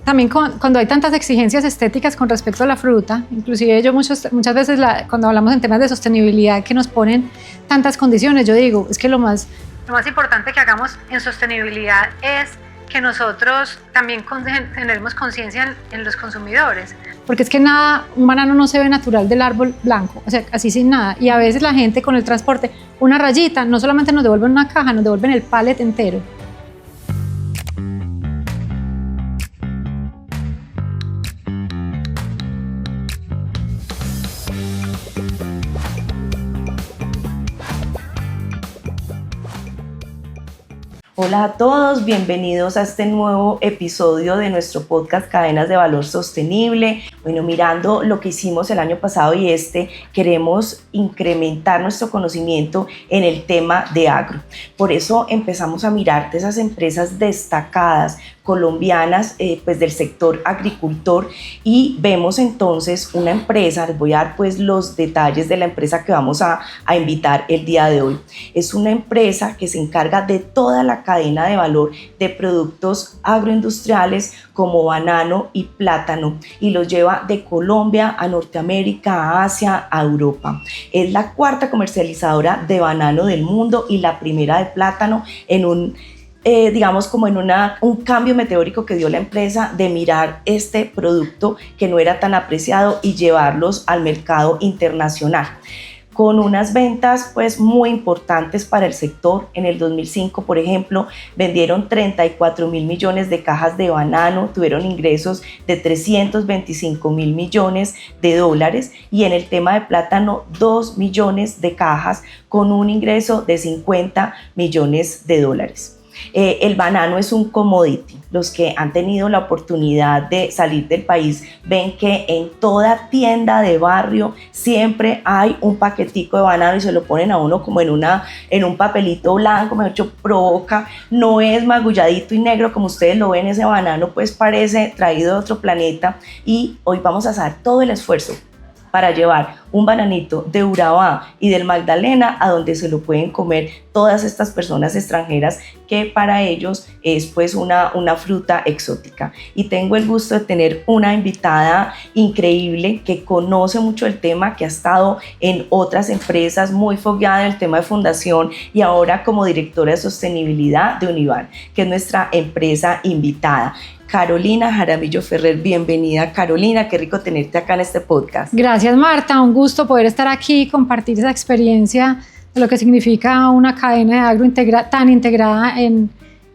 también cuando hay tantas exigencias estéticas con respecto a la fruta, inclusive yo muchas veces cuando hablamos en temas de sostenibilidad que nos ponen tantas condiciones, yo digo, es que lo más importante que hagamos en sostenibilidad es que nosotros también generemos conciencia en los consumidores, porque es que un banano no se ve natural del árbol blanco, o sea, así sin nada, y a veces la gente con el transporte, una rayita, no solamente nos devuelven una caja, nos devuelven el pallet entero. Hola a todos, bienvenidos a este nuevo episodio de nuestro podcast Cadenas de Valor Sostenible. Bueno, mirando lo que hicimos el año pasado y queremos incrementar nuestro conocimiento en el tema de agro. Por eso empezamos a mirar de esas empresas destacadas colombianas pues del sector agricultor y vemos entonces una empresa, les voy a dar pues los detalles de la empresa que vamos a invitar el día de hoy. Es una empresa que se encarga de toda la cadena de valor de productos agroindustriales como banano y plátano y los lleva de Colombia a Norteamérica, a Asia, a Europa. Es la cuarta comercializadora de banano del mundo y la primera de plátano en un cambio meteórico que dio la empresa de mirar este producto que no era tan apreciado y llevarlos al mercado internacional. Con unas ventas pues muy importantes para el sector. En el 2005, por ejemplo, vendieron 34.000 millones de cajas de banano, tuvieron ingresos de 325.000 millones de dólares y en el tema de plátano 2 millones de cajas con un ingreso de 50 millones de dólares. El banano es un commodity. Los que han tenido la oportunidad de salir del país ven que en toda tienda de barrio siempre hay un paquetico de banano y se lo ponen a uno como en un papelito blanco, mejor dicho, provoca, no es magulladito y negro como ustedes lo ven, ese banano pues parece traído de otro planeta y hoy vamos a hacer todo el esfuerzo para llevar un bananito de Urabá y del Magdalena a donde se lo pueden comer todas estas personas extranjeras que para ellos es pues una fruta exótica. Y tengo el gusto de tener una invitada increíble que conoce mucho el tema, que ha estado en otras empresas, muy fogueada en el tema de fundación y ahora como directora de sostenibilidad de Univar, que es nuestra empresa invitada. Carolina Jaramillo Ferrer, bienvenida Carolina, qué rico tenerte acá en este podcast. Gracias Marta, un gusto poder estar aquí y compartir esa experiencia de lo que significa una cadena de agro tan integrada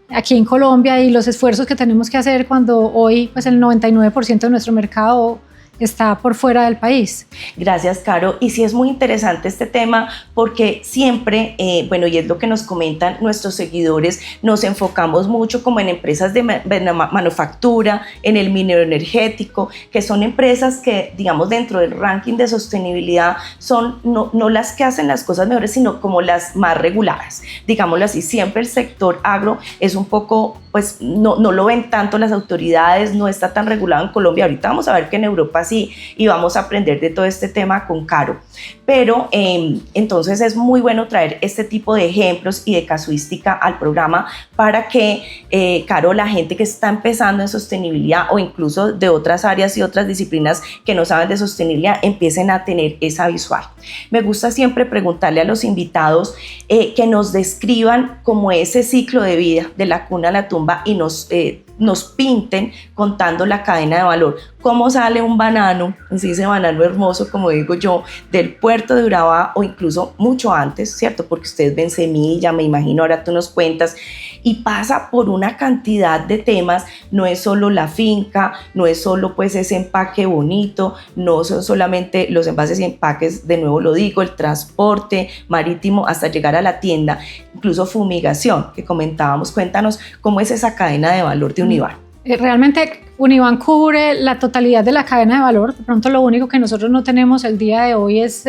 aquí en Colombia y los esfuerzos que tenemos que hacer cuando hoy pues el 99% de nuestro mercado está por fuera del país. Gracias, Caro. Y sí es muy interesante este tema porque siempre, y es lo que nos comentan nuestros seguidores, nos enfocamos mucho como en empresas de manufactura, en el minero energético, que son empresas que, digamos, dentro del ranking de sostenibilidad son no las que hacen las cosas mejores, sino como las más reguladas. Digámoslo así, siempre el sector agro es un poco, pues no lo ven tanto las autoridades, no está tan regulado en Colombia. Ahorita vamos a ver que en Europa sí, y vamos a aprender de todo este tema con Caro. Pero entonces es muy bueno traer este tipo de ejemplos y de casuística al programa para que, Caro, la gente que está empezando en sostenibilidad o incluso de otras áreas y otras disciplinas que no saben de sostenibilidad empiecen a tener esa visual. Me gusta siempre preguntarle a los invitados que nos describan como ese ciclo de vida de la cuna a la tumba y nos pinten contando la cadena de valor. ¿Cómo sale un banano, así ese banano hermoso, como digo yo, del puerto de Urabá o incluso mucho antes, ¿cierto? Porque ustedes ven semilla, me imagino, ahora tú nos cuentas, y pasa por una cantidad de temas, no es solo la finca, no es solo pues ese empaque bonito, no son solamente los envases y empaques, de nuevo lo digo, el transporte marítimo hasta llegar a la tienda, incluso fumigación que comentábamos. Cuéntanos cómo es esa cadena de valor de Univar. Realmente Univar cubre la totalidad de la cadena de valor. De pronto lo único que nosotros no tenemos el día de hoy es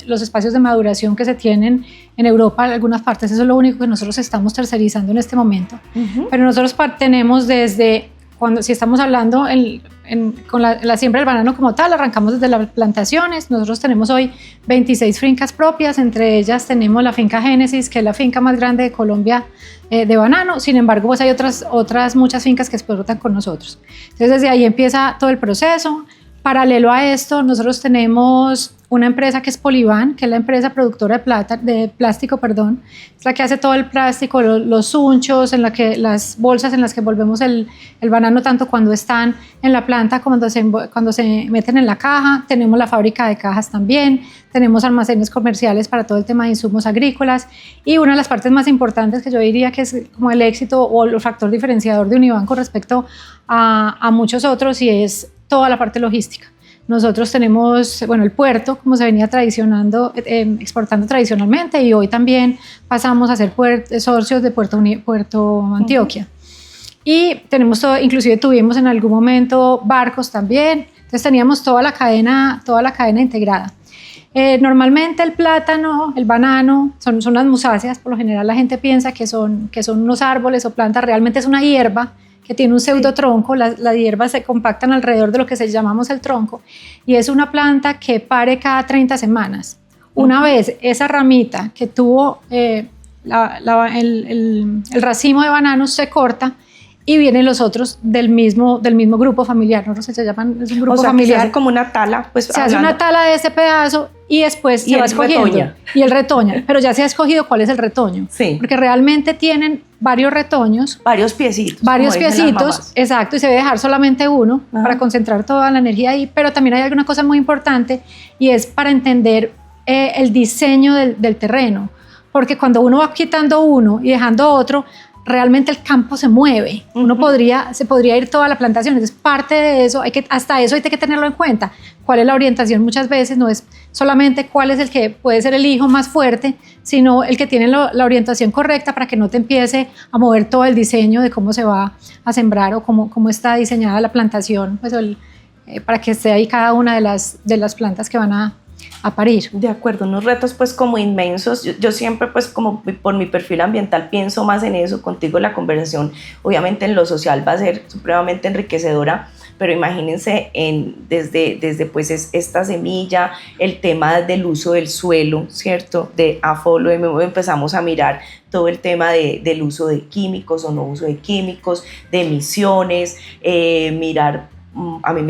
los espacios de maduración que se tienen en Europa, en algunas partes. Eso es lo único que nosotros estamos tercerizando en este momento. Uh-huh. Pero nosotros tenemos desde si estamos hablando con la siembra del banano como tal, arrancamos desde las plantaciones. Nosotros tenemos hoy 26 fincas propias, entre ellas tenemos la finca Génesis, que es la finca más grande de Colombia de banano. Sin embargo, pues hay otras muchas fincas que explotan con nosotros. Entonces desde ahí empieza todo el proceso. Paralelo a esto, nosotros tenemos una empresa que es Polivan, que es la empresa productora de plástico, es la que hace todo el plástico, los unchos, las bolsas en las que envolvemos el banano, tanto cuando están en la planta como cuando se meten en la caja. Tenemos la fábrica de cajas también, tenemos almacenes comerciales para todo el tema de insumos agrícolas, y una de las partes más importantes que yo diría que es como el éxito o el factor diferenciador de Univan con respecto a muchos otros, y es toda la parte logística. Nosotros tenemos, el puerto, como se venía exportando tradicionalmente, y hoy también pasamos a ser socios de Puerto Antioquia. Y tenemos todo, inclusive tuvimos en algún momento barcos también. Entonces teníamos toda la cadena integrada. Normalmente el plátano, el banano, son las musáceas. Por lo general la gente piensa que son unos árboles o plantas. Realmente es una hierba que tiene un pseudotronco. Las hierbas se compactan alrededor de lo que llamamos el tronco, y es una planta que pare cada 30 semanas. Una vez esa ramita que tuvo el racimo de bananos se corta, y vienen los otros del mismo grupo familiar. No sé, se llaman, es un grupo familiar. Se hace como una tala, pues. Se hace una tala de ese pedazo, y después se va escogiendo. Retoña. Y el retoña, pero ya se ha escogido cuál es el retoño. Sí. Porque realmente tienen varios retoños. Varios piecitos. Exacto, y se debe dejar solamente uno para concentrar toda la energía ahí. Pero también hay alguna cosa muy importante, y es para entender el diseño del terreno. Porque cuando uno va quitando uno y dejando otro, realmente el campo se mueve. Se podría ir toda la plantación. Entonces, parte de eso, hasta eso hay que tenerlo en cuenta. ¿Cuál es la orientación? Muchas veces no es solamente cuál es el que puede ser el hijo más fuerte, sino el que tiene la orientación correcta para que no te empiece a mover todo el diseño de cómo se va a sembrar o cómo está diseñada la plantación, pues, para que esté ahí cada una de las plantas que van a parir. De acuerdo, unos retos pues como inmensos. Yo siempre pues como por mi perfil ambiental pienso más en eso. Contigo la conversación obviamente en lo social va a ser supremamente enriquecedora, pero imagínense desde pues esta semilla, el tema del uso del suelo, ¿cierto? De AFOLO, empezamos a mirar todo el tema del uso de químicos o no uso de químicos, de emisiones, mirar. A mí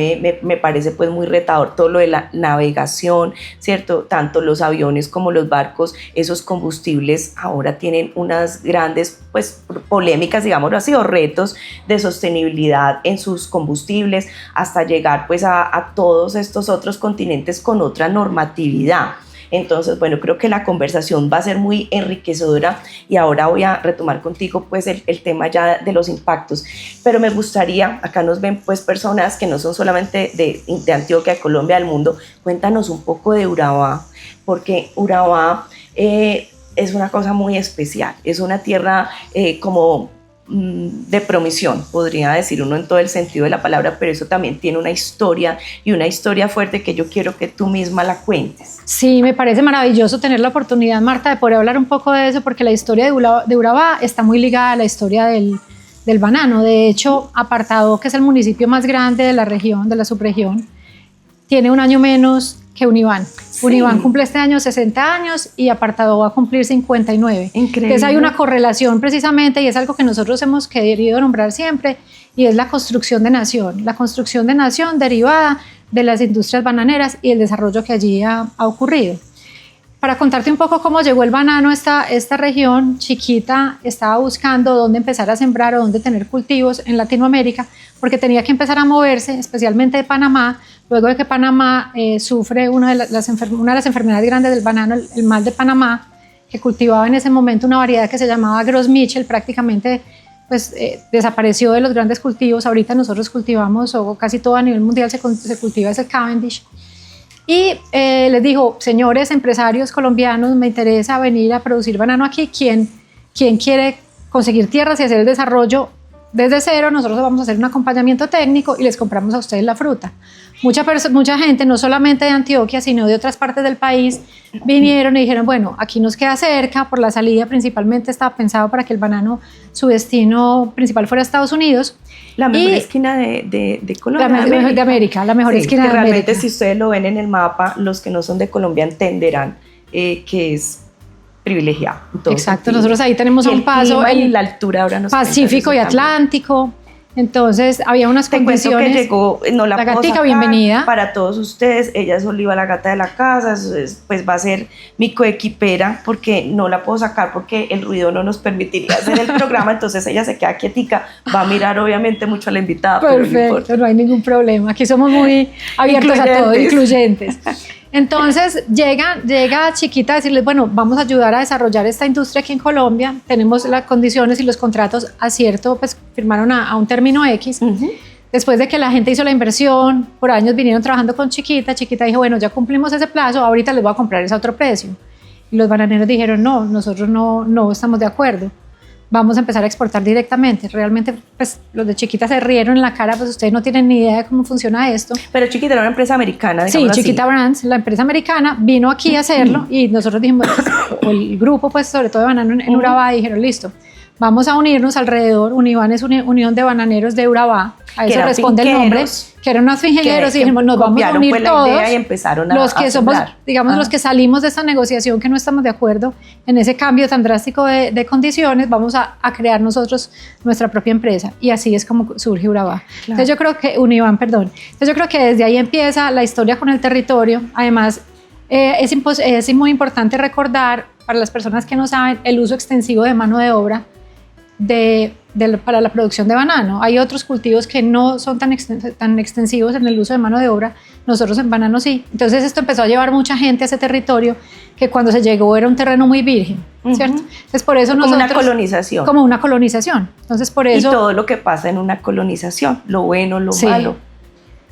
me parece pues muy retador todo lo de la navegación, ¿cierto? Tanto los aviones como los barcos, esos combustibles ahora tienen unas grandes pues polémicas, digámoslo así, o retos de sostenibilidad en sus combustibles, hasta llegar pues a todos estos otros continentes con otra normatividad. Entonces, bueno, creo que la conversación va a ser muy enriquecedora, y ahora voy a retomar contigo pues el tema ya de los impactos, pero me gustaría, acá nos ven pues personas que no son solamente de Antioquia, de Colombia, del mundo. Cuéntanos un poco de Urabá, porque Urabá es una cosa muy especial, es una tierra como de promisión, podría decir uno en todo el sentido de la palabra, pero eso también tiene una historia, y una historia fuerte que yo quiero que tú misma la cuentes. Sí, me parece maravilloso tener la oportunidad, Marta, de poder hablar un poco de eso, porque la historia de Urabá está muy ligada a la historia del banano. De hecho, Apartadó, que es el municipio más grande de la región, de la subregión, tiene un año menos que Univan. Sí. Univan cumple este año 60 años y Apartadó va a cumplir 59. Increíble. Entonces hay una correlación precisamente, y es algo que nosotros hemos querido nombrar siempre, y es la construcción de nación. La construcción de nación derivada de las industrias bananeras y el desarrollo que allí ha ocurrido. Para contarte un poco cómo llegó el banano a esta región chiquita, estaba buscando dónde empezar a sembrar o dónde tener cultivos en Latinoamérica, porque tenía que empezar a moverse, especialmente de Panamá, luego de que Panamá sufre una de las enfermedades grandes del banano, el mal de Panamá, que cultivaba en ese momento una variedad que se llamaba Gros Michel, prácticamente pues, desapareció de los grandes cultivos. Ahorita nosotros cultivamos, o casi todo a nivel mundial se cultiva ese Cavendish. Y les dijo: señores empresarios colombianos, me interesa venir a producir banano aquí. ¿Quién quiere conseguir tierras y hacer el desarrollo desde cero, nosotros vamos a hacer un acompañamiento técnico y les compramos a ustedes la fruta. Mucha gente, no solamente de Antioquia, sino de otras partes del país, vinieron y dijeron, bueno, aquí nos queda cerca, por la salida principalmente estaba pensado para que el banano, su destino principal fuera Estados Unidos. La mejor esquina de Colombia. De América, la mejor esquina de América. Realmente, si ustedes lo ven en el mapa, los que no son de Colombia entenderán que es privilegiado. Exacto, nosotros ahí tenemos un paso en la altura ahora nos Pacífico y Atlántico. Entonces había unas condiciones. Que llegó, no la gatica, bienvenida. Para todos ustedes, ella es Oliva, la gata de la casa, pues va a ser mi coequipera, porque no la puedo sacar porque el ruido no nos permitiría hacer el programa, entonces ella se queda quietica, va a mirar obviamente mucho a la invitada. Perfecto, pero no hay ningún problema, aquí somos muy abiertos a todo, incluyentes. Entonces llega Chiquita a decirles, bueno, vamos a ayudar a desarrollar esta industria aquí en Colombia, tenemos las condiciones y los contratos pues firmaron a un término X. Después de que la gente hizo la inversión, por años vinieron trabajando con Chiquita dijo, bueno, ya cumplimos ese plazo, ahorita les voy a comprar ese otro precio. Y los bananeros dijeron, no, nosotros no estamos de acuerdo. Vamos a empezar a exportar directamente. Realmente, pues, los de Chiquita se rieron en la cara, pues ustedes no tienen ni idea de cómo funciona esto. Pero Chiquita era una empresa americana, sí, Chiquita Brands, la empresa americana, vino aquí a hacerlo y nosotros dijimos, o el grupo, pues, sobre todo de banano en Urabá, dijeron, listo, vamos a unirnos alrededor. Uniban es una unión de bananeros de Urabá, a eso responde el nombre, que eran unos ingenieros y dijimos, nos vamos a unir todos, y empezaron los que somos, digamos, los que salimos de esta negociación, que no estamos de acuerdo en ese cambio tan drástico de condiciones, vamos a crear nosotros nuestra propia empresa, y así es como surge Urabá. Entonces yo creo que, entonces yo creo que desde ahí empieza la historia con el territorio. Además, es muy importante recordar, para las personas que no saben, el uso extensivo de mano de obra para la producción de banano. Hay otros cultivos que no son tan extensivos en el uso de mano de obra, nosotros en banano sí. Entonces esto empezó a llevar mucha gente a ese territorio, que cuando se llegó era un terreno muy virgen, ¿cierto? Entonces por eso nosotros... Como una colonización. Como una colonización. Entonces por eso... Y todo lo que pasa en una colonización, lo bueno, lo malo,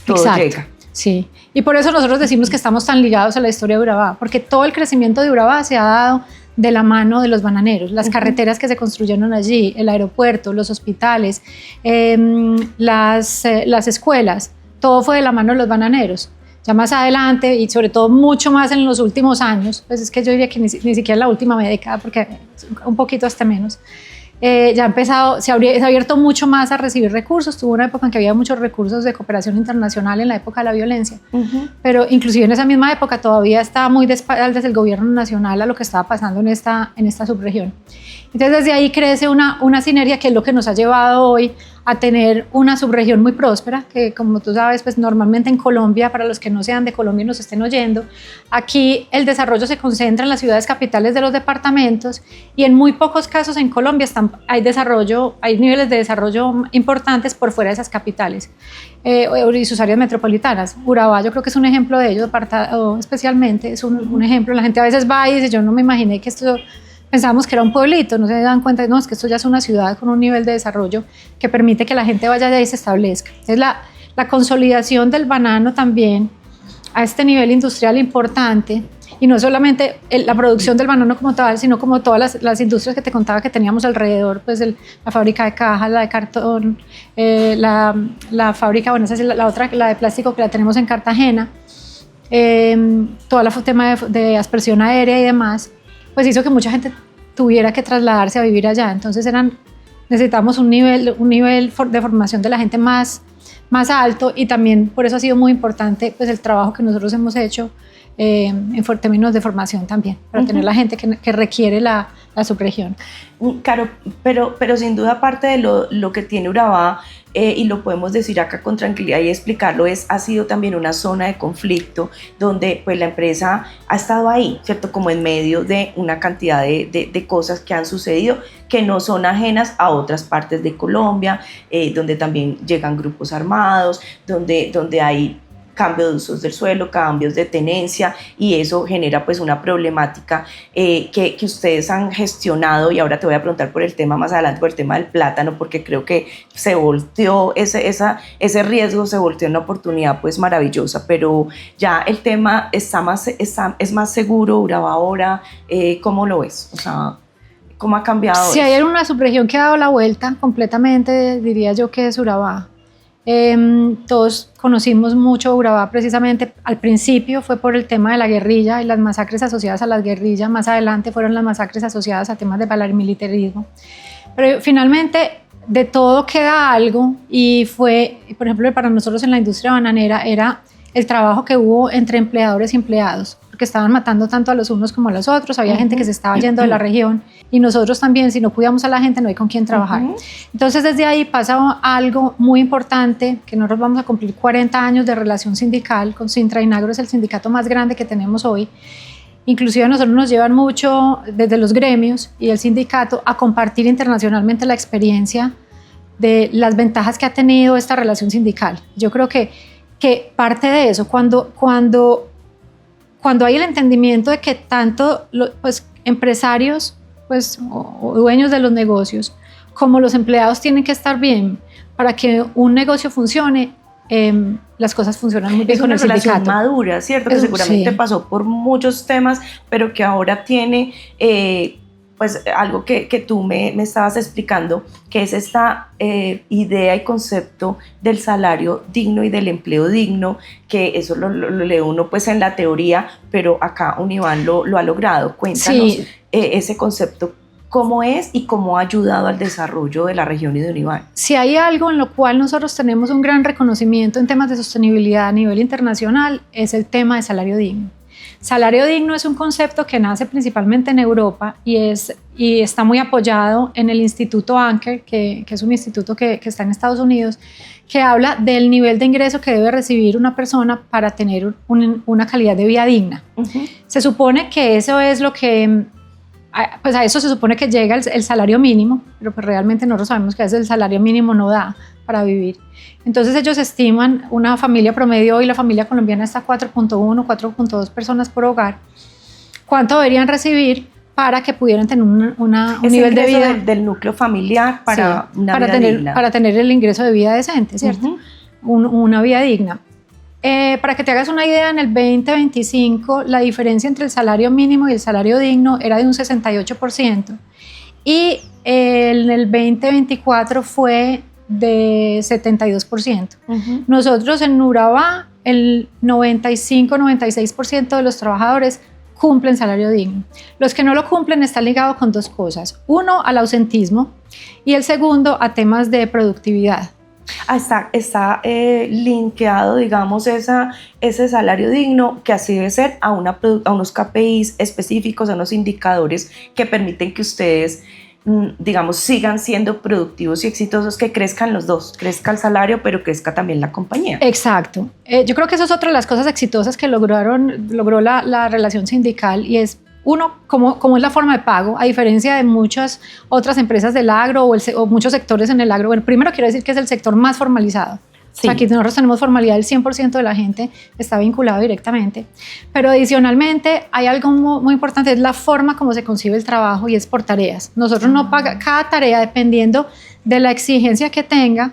todo llega. Sí, y por eso nosotros decimos que estamos tan ligados a la historia de Urabá, porque todo el crecimiento de Urabá se ha dado de la mano de los bananeros, las carreteras que se construyeron allí, el aeropuerto, los hospitales, las escuelas, todo fue de la mano de los bananeros. Ya más adelante, y sobre todo mucho más en los últimos años, pues es que yo diría que ni siquiera en la última década, porque un poquito hasta menos, ya ha empezado, se ha abierto mucho más a recibir recursos. Tuvo una época en que había muchos recursos de cooperación internacional en la época de la violencia, pero inclusive en esa misma época todavía estaba muy de espaldas el gobierno nacional a lo que estaba pasando en esta subregión. Entonces desde ahí crece una sinergia, que es lo que nos ha llevado hoy a tener una subregión muy próspera, que como tú sabes, pues normalmente en Colombia, para los que no sean de Colombia y nos estén oyendo, aquí el desarrollo se concentra en las ciudades capitales de los departamentos, y en muy pocos casos en Colombia hay niveles de desarrollo importantes por fuera de esas capitales y sus áreas metropolitanas. Urabá yo creo que es un ejemplo de ello, especialmente es un ejemplo. La gente a veces va y dice, yo no me imaginé que esto... Pensábamos que era un pueblito, no se dan cuenta, no, es que esto ya es una ciudad con un nivel de desarrollo que permite que la gente vaya allá y se establezca. Entonces la consolidación del banano también a este nivel industrial importante, y no solamente la producción del banano como tal, sino como todas las industrias que te contaba que teníamos alrededor, pues la fábrica de cajas, la de cartón, la fábrica, bueno, esa es la otra, la de plástico, que la tenemos en Cartagena, todo el tema de aspersión aérea y demás, pues hizo que mucha gente tuviera que trasladarse a vivir allá. Entonces necesitamos un nivel de formación de la gente más alto, y también por eso ha sido muy importante pues el trabajo que nosotros hemos hecho en términos de formación también, para tener la gente que requiere la subregión. Claro, pero sin duda parte de lo que tiene Urabá, y lo podemos decir acá con tranquilidad y explicarlo, ha sido también una zona de conflicto donde pues la empresa ha estado ahí, ¿cierto? Como en medio de una cantidad de cosas que han sucedido que no son ajenas a otras partes de Colombia, donde también llegan grupos armados, donde hay cambio de usos del suelo, cambios de tenencia, y eso genera pues una problemática que ustedes han gestionado. Y ahora te voy a preguntar por el tema más adelante, por el tema del plátano, porque creo que se volteó ese riesgo, se volteó en una oportunidad pues maravillosa, pero ya el tema es más seguro. Urabá ahora, ¿cómo lo ves? O sea, ¿Cómo ha cambiado? Si hay una subregión que ha dado la vuelta completamente, diría yo que es Urabá. Todos conocimos mucho Urabá precisamente al principio fue por el tema de la guerrilla y las masacres asociadas a las guerrillas, más adelante fueron las masacres asociadas a temas de paramilitarismo, pero finalmente de todo queda algo y fue, por ejemplo, para nosotros en la industria bananera era el trabajo que hubo entre empleadores y empleados, porque estaban matando tanto a los unos como a los otros, había gente que se estaba yendo de la región y nosotros también, si no cuidamos a la gente no hay con quién trabajar. Entonces desde ahí pasa algo muy importante, que nosotros vamos a cumplir 40 años de relación sindical con Sintra Inagro, es el sindicato más grande que tenemos hoy. Inclusive a nosotros nos llevan mucho desde los gremios y el sindicato a compartir internacionalmente la experiencia de las ventajas que ha tenido esta relación sindical. Yo creo que parte de eso, cuando hay el entendimiento de que tanto pues, empresarios pues, o dueños de los negocios como los empleados tienen que estar bien para que un negocio funcione, las cosas funcionan muy bien con el sindicato. Es una relación madura, ¿cierto? Que seguramente pasó por muchos temas, pero que ahora tiene pues algo que tú me estabas explicando, que es esta idea y concepto del salario digno y del empleo digno, que eso lo lee uno pues en la teoría, pero acá Univan lo ha logrado. Cuéntanos ese concepto, cómo es y cómo ha ayudado al desarrollo de la región y de Univan. Si hay algo en lo cual nosotros tenemos un gran reconocimiento en temas de sostenibilidad a nivel internacional, es el tema de salario digno. Salario digno es un concepto que nace principalmente en Europa y está muy apoyado en el Instituto Anker, que es un instituto que está en Estados Unidos, que habla del nivel de ingreso que debe recibir una persona para tener una calidad de vida digna. Se supone que eso es lo que, pues a eso se supone que llega el salario mínimo, pero pues realmente nosotros sabemos que a veces el salario mínimo no da para vivir. Entonces ellos estiman una familia promedio, hoy la familia colombiana está 4.1, 4.2 personas por hogar, cuánto deberían recibir para que pudieran tener un nivel de vida del núcleo familiar para una vida digna. Para tener el ingreso de vida decente, ¿cierto? Una vida digna. Para que te hagas una idea, en el 2025 la diferencia entre el salario mínimo y el salario digno era de un 68% y en el 2024 fue de 72%. Nosotros en Urabá, el 95-96% de los trabajadores cumplen salario digno. Los que no lo cumplen está ligado con dos cosas. Uno, al ausentismo y el segundo, a temas de productividad. Está linkeado, digamos, ese salario digno, que así debe ser, a unos KPIs específicos, a unos indicadores que permiten que ustedes, digamos, sigan siendo productivos y exitosos, que crezcan los dos, crezca el salario, pero crezca también la compañía. Exacto. Yo creo que eso es otra de las cosas exitosas que logró la relación sindical, y es, uno, cómo es la forma de pago, a diferencia de muchas otras empresas del agro o muchos sectores en el agro. Bueno, primero quiero decir que es el sector más formalizado. Sí. O sea, aquí nosotros tenemos formalidad, del 100% de la gente está vinculado directamente. Pero adicionalmente hay algo muy importante, es la forma como se concibe el trabajo, y es por tareas. Nosotros no pagamos cada tarea, dependiendo de la exigencia que tenga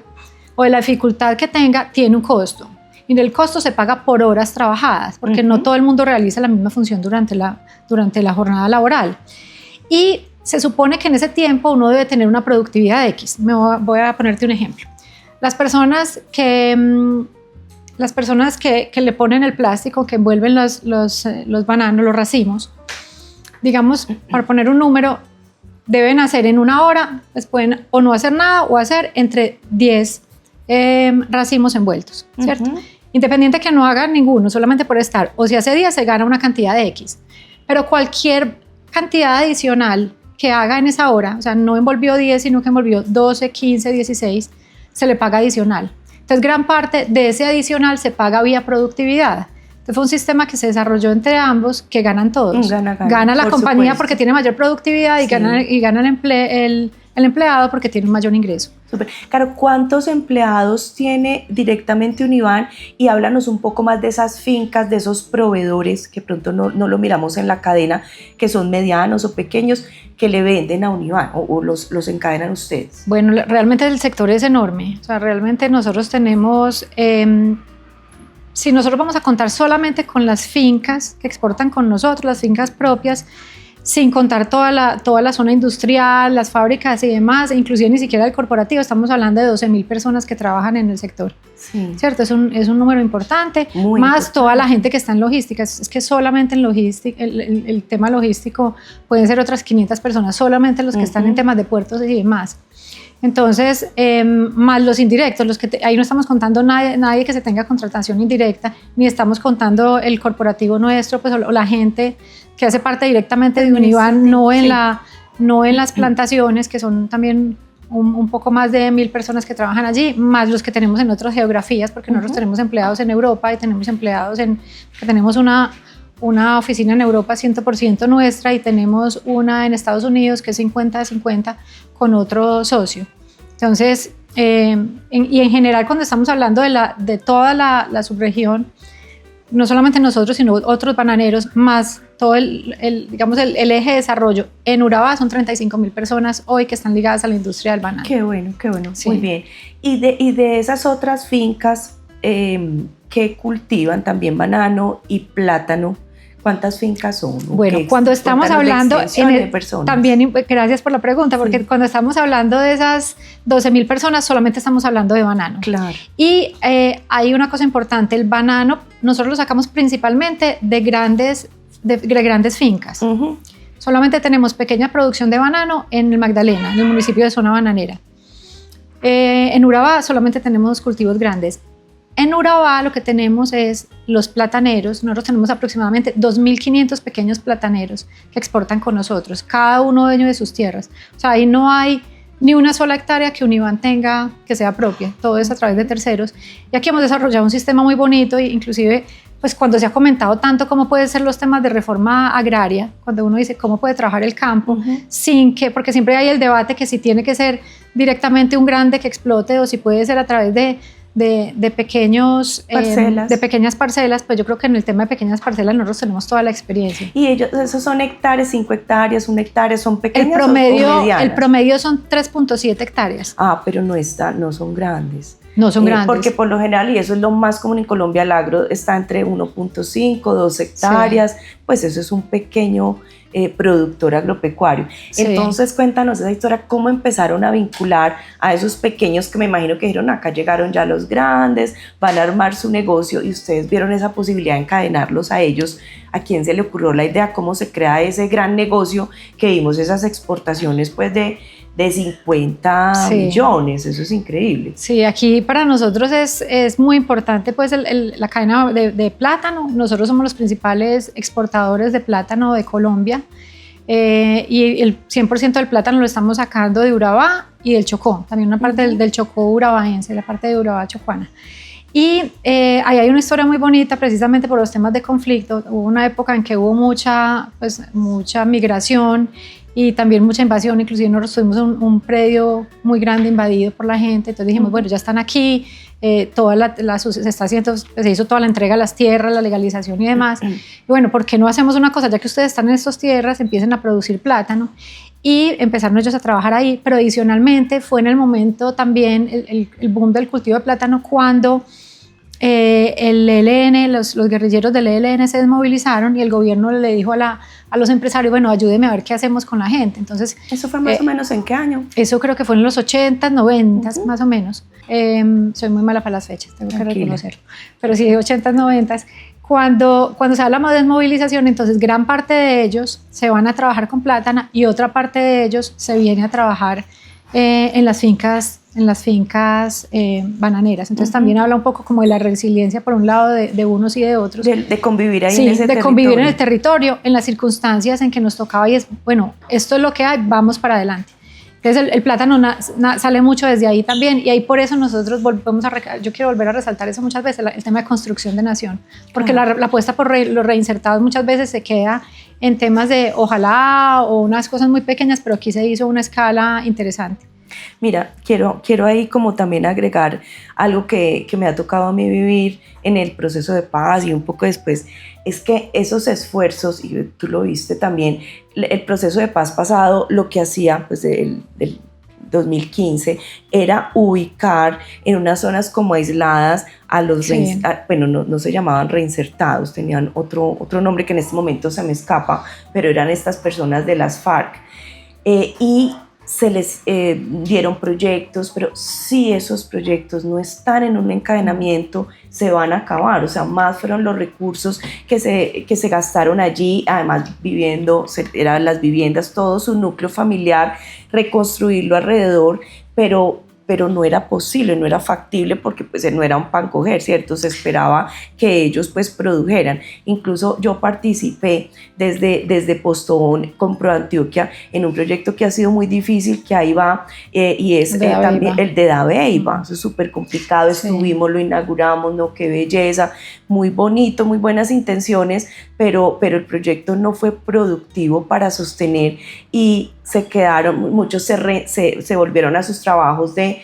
o de la dificultad que tenga, tiene un costo. Y el costo se paga por horas trabajadas, porque no todo el mundo realiza la misma función durante la jornada laboral. Y se supone que en ese tiempo uno debe tener una productividad X. Voy a ponerte un ejemplo. Las personas que le ponen el plástico, que envuelven los bananos, los racimos, digamos, para poner un número, deben hacer en una hora, pues pueden o no hacer nada o hacer entre 10 racimos envueltos, ¿cierto? Independiente que no hagan ninguno, solamente por estar, o si hace 10 se gana una cantidad de X, pero cualquier cantidad adicional que haga en esa hora, o sea, no envolvió 10, sino que envolvió 12, 15, 16, se le paga adicional. Entonces, gran parte de ese adicional se paga vía productividad. Entonces, fue un sistema que se desarrolló entre ambos, que ganan todos. Gana la compañía, supuesto, porque tiene mayor productividad, y sí, gana el empleado porque tiene un mayor ingreso. Súper. Caro, ¿cuántos empleados tiene directamente Univan? Y háblanos un poco más de esas fincas, de esos proveedores que pronto no lo miramos en la cadena, que son medianos o pequeños, que le venden a Univan o los encadenan ustedes. Bueno, realmente el sector es enorme. O sea, realmente nosotros tenemos, si nosotros vamos a contar solamente con las fincas que exportan con nosotros, las fincas propias, sin contar toda la zona industrial, las fábricas y demás, e inclusive ni siquiera el corporativo. Estamos hablando de 12.000 personas que trabajan en el sector, Sí. ¿cierto? Es un número importante, Muy más importante. toda la gente que está en logística. Es que solamente en logística, el tema logístico pueden ser otras 500 personas, solamente los que están en temas de puertos y demás. Entonces, más los indirectos, ahí no estamos contando nadie que se tenga contratación indirecta, ni estamos contando el corporativo nuestro, pues, o la gente que hace parte directamente de Univan, no en las plantaciones, que son también un poco más de 1.000 personas que trabajan allí, más los que tenemos en otras geografías, porque nosotros tenemos empleados en Europa y tenemos empleados que tenemos una oficina en Europa 100% nuestra y tenemos una en Estados Unidos que es 50-50 con otro socio. Entonces, y en general cuando estamos hablando de toda la subregión, no solamente nosotros, sino otros bananeros, más todo digamos el eje de desarrollo. En Urabá son 35.000 personas hoy que están ligadas a la industria del banano. Qué bueno, Sí. muy bien. Y de esas otras fincas que cultivan también banano y plátano, ¿cuántas fincas son? Bueno, cuando estamos hablando, también, gracias por la pregunta, porque Sí. cuando estamos hablando de esas 12.000 personas, solamente estamos hablando de banano. Claro. Y hay una cosa importante, el banano, nosotros lo sacamos principalmente de grandes fincas. Solamente tenemos pequeña producción de banano en el Magdalena, en el municipio de Zona Bananera. En Urabá solamente tenemos cultivos grandes. En Urabá lo que tenemos es los plataneros. Nosotros tenemos aproximadamente 2.500 pequeños plataneros que exportan con nosotros, cada uno de ellos de sus tierras. O sea, ahí no hay ni una sola hectárea que Univan tenga que sea propia, todo es a través de terceros. Y aquí hemos desarrollado un sistema muy bonito, e inclusive pues cuando se ha comentado tanto cómo pueden ser los temas de reforma agraria, cuando uno dice cómo puede trabajar el campo, porque siempre hay el debate que si tiene que ser directamente un grande que explote o si puede ser a través de pequeñas parcelas, pues yo creo que en el tema de pequeñas parcelas nosotros tenemos toda la experiencia. ¿Y esos son hectáreas, 5 hectáreas, 1 hectárea, son pequeñas o el medianas? promedio son 3.7 hectáreas. Pero no son grandes. No son grandes. Porque por lo general, y eso es lo más común en Colombia, el agro está entre 1.5, 2 hectáreas, pues eso es un pequeño productor agropecuario. Sí. Entonces cuéntanos esa historia, cómo empezaron a vincular a esos pequeños que me imagino que dijeron, acá llegaron ya los grandes, van a armar su negocio y ustedes vieron esa posibilidad de encadenarlos a ellos. ¿A quién se le ocurrió la idea? ¿Cómo se crea ese gran negocio que vimos esas exportaciones pues de 50 millones? Eso es increíble. Sí, aquí para nosotros es muy importante pues la cadena de plátano. Nosotros somos los principales exportadores de plátano de Colombia y el 100% del plátano lo estamos sacando de Urabá y del Chocó, también una parte del Chocó urabaense, la parte de Urabá chocuana. Y ahí hay una historia muy bonita precisamente por los temas de conflicto. Hubo una época en que hubo mucha migración y también mucha invasión, inclusive nosotros tuvimos un predio muy grande invadido por la gente, entonces dijimos, bueno, ya están aquí, se hizo toda la entrega a las tierras, la legalización y demás, y bueno, ¿por qué no hacemos una cosa? Ya que ustedes están en estas tierras, empiecen a producir plátano, y empezaron ellos a trabajar ahí, pero adicionalmente fue en el momento también el boom del cultivo de plátano cuando el ELN, los guerrilleros del ELN se desmovilizaron y el gobierno le dijo a los empresarios, bueno, ayúdeme a ver qué hacemos con la gente. Entonces, ¿eso fue más o menos en qué año? Eso creo que fue en los 80s, 90s, más o menos. Soy muy mala para las fechas, tengo que reconocerlo. Pero sí, 80s, 90s. Cuando se habla de desmovilización, entonces gran parte de ellos se van a trabajar con plátano y otra parte de ellos se viene a trabajar en las fincas bananeras. Entonces también habla un poco como de la resiliencia por un lado de unos y de otros. De convivir ahí en ese territorio. Sí, de convivir en el territorio, en las circunstancias en que nos tocaba y es, bueno, esto es lo que hay, vamos para adelante. Entonces el plátano sale mucho desde ahí también y ahí por eso nosotros yo quiero volver a resaltar eso muchas veces, el tema de construcción de nación, porque la apuesta por los reinsertados muchas veces se queda en temas de ojalá o unas cosas muy pequeñas, pero aquí se hizo una escala interesante. Mira, quiero ahí como también agregar algo que me ha tocado a mí vivir en el proceso de paz y un poco después, es que esos esfuerzos, y tú lo viste también, el proceso de paz pasado, lo que hacía pues del 2015, era ubicar en unas zonas como aisladas a los, Sí. bueno, no se llamaban reinsertados, tenían otro nombre que en este momento se me escapa, pero eran estas personas de las FARC. Y se les dieron proyectos, pero si esos proyectos no están en un encadenamiento, se van a acabar. O sea, más fueron los recursos que se gastaron allí, además eran las viviendas, todo su núcleo familiar, reconstruirlo alrededor, pero no era posible, no era factible porque pues no era un pan coger, ¿cierto? Se esperaba que ellos pues produjeran. Incluso yo participé desde Postobón con ProAntioquia en un proyecto que ha sido muy difícil, que ahí va, y es también el de Dabeiba. Eso es súper complicado, estuvimos, lo inauguramos, no, qué belleza, muy bonito, muy buenas intenciones, pero el proyecto no fue productivo para sostener y se quedaron, muchos se volvieron a sus trabajos de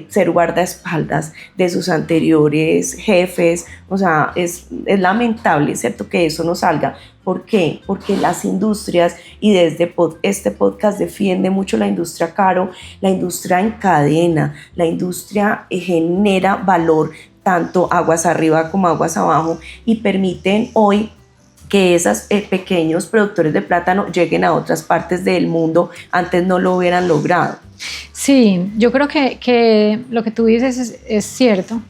ser guardaespaldas de sus anteriores jefes. O sea, es lamentable, ¿cierto?, que eso no salga. ¿Por qué? Porque las industrias, y desde este podcast defiende mucho la industria, Caro, la industria en cadena, la industria genera valor tanto aguas arriba como aguas abajo y permiten hoy que esos pequeños productores de plátano lleguen a otras partes del mundo, antes no lo hubieran logrado. Sí, yo creo que lo que tú dices es cierto.